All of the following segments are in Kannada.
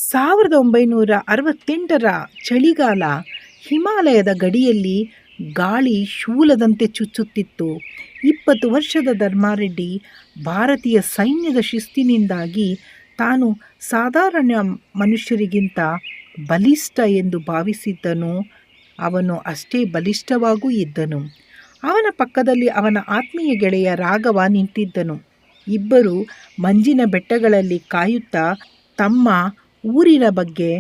1968ರ ಚಳಿಗಾಲ. ಹಿಮಾಲಯದ ಗಡಿಯಲ್ಲಿ ಗಾಳಿ ಶೂಲದಂತೆ ಚುಚ್ಚುತ್ತಿತ್ತು. 20 ವರ್ಷದ ಧರ್ಮಾರೆಡ್ಡಿ ಭಾರತೀಯ ಸೈನ್ಯದ ಶಿಸ್ತಿನಿಂದಾಗಿ ತಾನು ಸಾಧಾರಣ ಮನುಷ್ಯರಿಗಿಂತ ಬಲಿಷ್ಠ ಎಂದು ಭಾವಿಸಿದ್ದನು. ಅವನು ಅಷ್ಟೇ ಬಲಿಷ್ಠವಾಗೂ ಇದ್ದನು. ಅವನ ಪಕ್ಕದಲ್ಲಿ ಅವನ ಆತ್ಮೀಯ ಗೆಳೆಯ ರಾಘವ ನಿಂತಿದ್ದನು. ಇಬ್ಬರು ಮಂಜಿನ ಬೆಟ್ಟಗಳಲ್ಲಿ ಕಾಯುತ್ತಾ ತಮ್ಮ ಊರಿನ ಬಗ್ಗೆ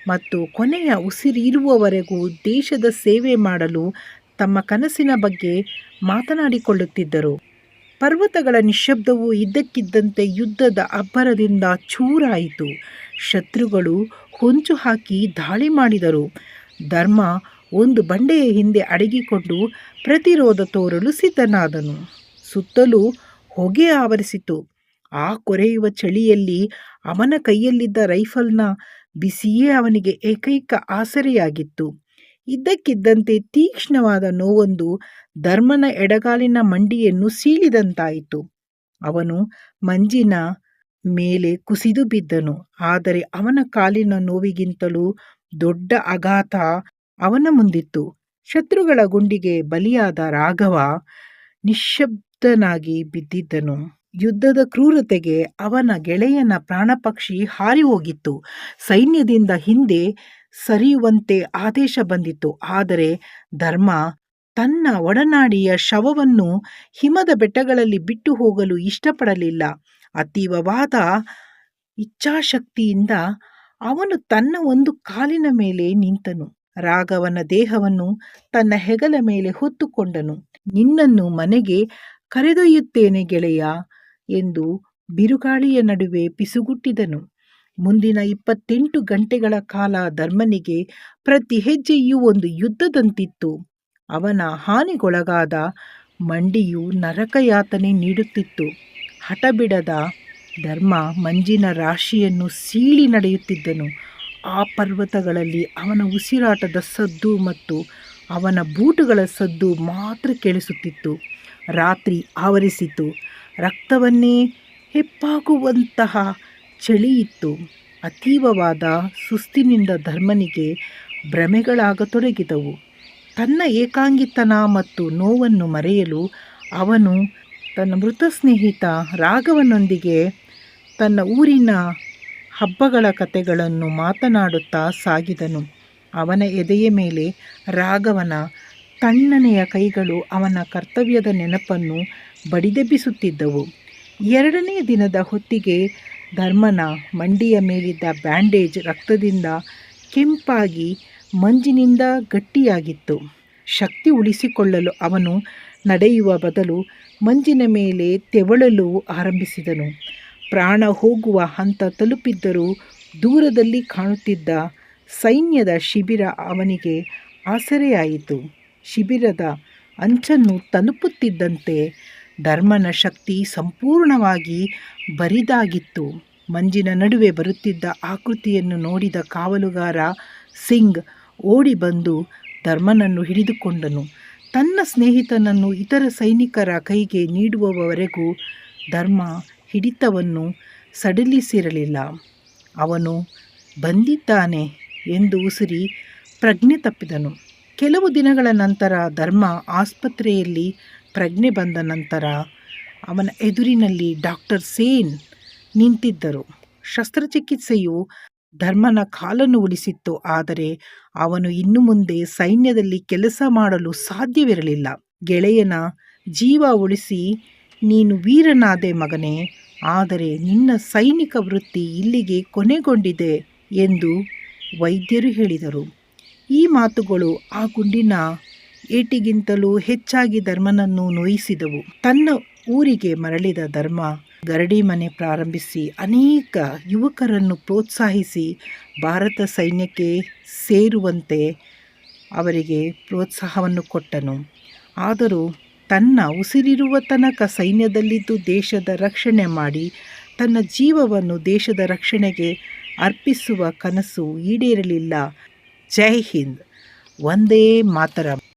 ಮತ್ತು ಕೊನೆಯ ಉಸಿರಿರುವವರೆಗೂ ದೇಶದ ಸೇವೆ ಮಾಡಲು ತಮ್ಮ ಕನಸಿನ ಬಗ್ಗೆ ಮಾತನಾಡಿಕೊಳ್ಳುತ್ತಿದ್ದರು. ಪರ್ವತಗಳ ನಿಶ್ಶಬ್ದವು ಇದ್ದಕ್ಕಿದ್ದಂತೆ ಯುದ್ಧದ ಅಬ್ಬರದಿಂದ ಚೂರಾಯಿತು. ಶತ್ರುಗಳು ಹೊಂಚು ಹಾಕಿ ದಾಳಿ ಮಾಡಿದರು. ಧರ್ಮ ಒಂದು ಬಂಡೆಯ ಹಿಂದೆ ಅಡಗಿಕೊಂಡು ಪ್ರತಿರೋಧ ತೋರಲು ಸಿದ್ಧನಾದನು. ಸುತ್ತಲೂ ಹೊಗೆ ಆವರಿಸಿತು. ಆ ಕೊರೆಯುವ ಚಳಿಯಲ್ಲಿ ಅವನ ಕೈಯಲ್ಲಿದ್ದ ರೈಫಲ್ನ ಬಿಸಿಯೇ ಅವನಿಗೆ ಏಕೈಕ ಆಸರೆಯಾಗಿತ್ತು. ಇದ್ದಕ್ಕಿದ್ದಂತೆ ತೀಕ್ಷ್ಣವಾದ ನೋವೊಂದು ಧರ್ಮನ ಎಡಗಾಲಿನ ಮಂಡಿಯನ್ನು ಸೀಳಿದಂತಾಯಿತು. ಅವನು ಮಂಜಿನ ಮೇಲೆ ಕುಸಿದು ಬಿದ್ದನು. ಆದರೆ ಅವನ ಕಾಲಿನ ನೋವಿಗಿಂತಲೂ ದೊಡ್ಡ ಆಘಾತ ಅವನ ಮುಂದಿತ್ತು. ಶತ್ರುಗಳ ಗುಂಡಿಗೆ ಬಲಿಯಾದ ರಾಘವ ನಿಶ್ಶಬ್ದನಾಗಿ ಬಿದ್ದಿದ್ದನು. ಯುದ್ಧದ ಕ್ರೂರತೆಗೆ ಅವನ ಗೆಳೆಯನ ಪ್ರಾಣಪಕ್ಷಿ ಹಾರಿ ಹೋಗಿತ್ತು. ಸೈನ್ಯದಿಂದ ಹಿಂದೆ ಸರಿಯುವಂತೆ ಆದೇಶ ಬಂದಿತು. ಆದರೆ ಧರ್ಮ ತನ್ನ ಒಡನಾಡಿಯ ಶವವನ್ನು ಹಿಮದ ಬೆಟ್ಟಗಳಲ್ಲಿ ಬಿಟ್ಟು ಹೋಗಲು ಇಷ್ಟಪಡಲಿಲ್ಲ. ಅತೀವವಾದ ಇಚ್ಛಾಶಕ್ತಿಯಿಂದ ಅವನು ತನ್ನ ಒಂದು ಕಾಲಿನ ಮೇಲೆ ನಿಂತನು. ರಾಘವನ ದೇಹವನ್ನು ತನ್ನ ಹೆಗಲ ಮೇಲೆ ಹೊತ್ತುಕೊಂಡನು. ನಿನ್ನನ್ನು ಮನೆಗೆ ಕರೆದೊಯ್ಯುತ್ತೇನೆ ಗೆಳೆಯ ಎಂದು ಬಿರುಗಾಳಿಯ ನಡುವೆ ಪಿಸುಗುಟ್ಟಿದನು. ಮುಂದಿನ 28 ಗಂಟೆಗಳ ಕಾಲ ಧರ್ಮನಿಗೆ ಪ್ರತಿ ಹೆಜ್ಜೆಯೂ ಒಂದು ಯುದ್ಧದಂತಿತ್ತು. ಅವನ ಹಾನಿಗೊಳಗಾದ ಮಂಡಿಯು ನರಕಯಾತನೆ ನೀಡುತ್ತಿತ್ತು. ಹಠಬಿಡದ ಧರ್ಮ ಮಂಜಿನ ರಾಶಿಯನ್ನು ಸೀಳಿ ನಡೆಯುತ್ತಿದ್ದನು. ಆ ಪರ್ವತಗಳಲ್ಲಿ ಅವನ ಉಸಿರಾಟದ ಸದ್ದು ಮತ್ತು ಅವನ ಬೂಟುಗಳ ಸದ್ದು ಮಾತ್ರ ಕೇಳಿಸುತ್ತಿತ್ತು. ರಾತ್ರಿ ಆವರಿಸಿತು. ರಕ್ತವನ್ನೇ ಹೆಪ್ಪಾಗುವಂತಹ ಚಳಿಯಿತ್ತು. ಅತೀವವಾದ ಸುಸ್ತಿನಿಂದ ಧರ್ಮನಿಗೆ ಭ್ರಮೆಗಳಾಗತೊಡಗಿದವು. ತನ್ನ ಏಕಾಂಗಿತನ ಮತ್ತು ನೋವನ್ನು ಮರೆಯಲು ಅವನು ತನ್ನ ಮೃತ ಸ್ನೇಹಿತ ರಾಘವನೊಂದಿಗೆ ತನ್ನ ಊರಿನ ಹಬ್ಬಗಳ ಕಥೆಗಳನ್ನು ಮಾತನಾಡುತ್ತಾ ಸಾಗಿದನು. ಅವನ ಎದೆಯ ಮೇಲೆ ರಾಘವನ ತಣ್ಣನೆಯ ಕೈಗಳು ಅವನ ಕರ್ತವ್ಯದ ನೆನಪನ್ನು ಬಡಿದೆಬ್ಬಿಸುತ್ತಿದ್ದವು. 2ನೇ ದಿನದ ಹೊತ್ತಿಗೆ ಧರ್ಮನ ಮಂಡಿಯ ಮೇಲಿದ್ದ ಬ್ಯಾಂಡೇಜ್ ರಕ್ತದಿಂದ ಕೆಂಪಾಗಿ ಮಂಜಿನಿಂದ ಗಟ್ಟಿಯಾಗಿತ್ತು. ಶಕ್ತಿ ಉಳಿಸಿಕೊಳ್ಳಲು ಅವನು ನಡೆಯುವ ಬದಲು ಮಂಜಿನ ಮೇಲೆ ತೆವಳಲು ಆರಂಭಿಸಿದನು. ಪ್ರಾಣ ಹೋಗುವ ಹಂತ ತಲುಪಿದ್ದರೂ ದೂರದಲ್ಲಿ ಕಾಣುತ್ತಿದ್ದ ಸೈನ್ಯದ ಶಿಬಿರ ಅವನಿಗೆ ಆಸರೆಯಾಯಿತು. ಶಿಬಿರದ ಅಂಚನ್ನು ತಲುಪುತ್ತಿದ್ದಂತೆ ಧರ್ಮನ ಶಕ್ತಿ ಸಂಪೂರ್ಣವಾಗಿ ಬರಿದಾಗಿತ್ತು. ಮಂಜಿನ ನಡುವೆ ಬರುತ್ತಿದ್ದ ಆಕೃತಿಯನ್ನು ನೋಡಿದ ಕಾವಲುಗಾರ ಸಿಂಗ್ ಓಡಿ ಬಂದು ಧರ್ಮನನ್ನು ಹಿಡಿದುಕೊಂಡನು. ತನ್ನ ಸ್ನೇಹಿತನನ್ನು ಇತರ ಸೈನಿಕರ ಕೈಗೆ ನೀಡುವವರೆಗೂ ಧರ್ಮ ಹಿಡಿತವನ್ನು ಸಡಿಲಿಸಿರಲಿಲ್ಲ. ಅವನು ಬಂದಿದ್ದಾನೆ ಎಂದು ಉಸಿರಿ ಪ್ರಜ್ಞೆ ತಪ್ಪಿದನು. ಕೆಲವು ದಿನಗಳ ನಂತರ ಧರ್ಮ ಆಸ್ಪತ್ರೆಯಲ್ಲಿ ಪ್ರಜ್ಞೆ ಬಂದ ನಂತರ ಅವನ ಎದುರಿನಲ್ಲಿ ಡಾಕ್ಟರ್ ಸೇನ್ ನಿಂತಿದ್ದರು. ಶಸ್ತ್ರಚಿಕಿತ್ಸೆಯು ಧರ್ಮನ ಕಾಲನ್ನು ಉಳಿಸಿತ್ತು. ಆದರೆ ಅವನು ಇನ್ನು ಮುಂದೆ ಸೈನ್ಯದಲ್ಲಿ ಕೆಲಸ ಮಾಡಲು ಸಾಧ್ಯವಿರಲಿಲ್ಲ. ಗೆಳೆಯನ ಜೀವ ಉಳಿಸಿ ನೀನು ವೀರನಾದೆ ಮಗನೇ, ಆದರೆ ನಿನ್ನ ಸೈನಿಕ ವೃತ್ತಿ ಇಲ್ಲಿಗೆ ಕೊನೆಗೊಂಡಿದೆ ಎಂದು ವೈದ್ಯರು ಹೇಳಿದರು. ಈ ಮಾತುಗಳು ಆ ಗುಂಡಿನ ಏಟಿಗಿಂತಲೂ ಹೆಚ್ಚಾಗಿ ಧರ್ಮನನ್ನು ನೋಯಿಸಿದವು. ತನ್ನ ಊರಿಗೆ ಮರಳಿದ ಧರ್ಮ ಗರಡಿ ಮನೆ ಪ್ರಾರಂಭಿಸಿ ಅನೇಕ ಯುವಕರನ್ನು ಪ್ರೋತ್ಸಾಹಿಸಿ ಭಾರತ ಸೈನ್ಯಕ್ಕೆ ಸೇರುವಂತೆ ಅವರಿಗೆ ಪ್ರೋತ್ಸಾಹವನ್ನು ಕೊಟ್ಟನು. ಆದರೂ ತನ್ನ ಉಸಿರಿರುವ ತನಕ ಸೈನ್ಯದಲ್ಲಿದ್ದು ದೇಶದ ರಕ್ಷಣೆ ಮಾಡಿ ತನ್ನ ಜೀವವನ್ನು ದೇಶದ ರಕ್ಷಣೆಗೆ ಅರ್ಪಿಸುವ ಕನಸು ಈಡೇರಲಿಲ್ಲ. ಜೈ ಹಿಂದ್, ವಂದೇ ಮಾತರಂ.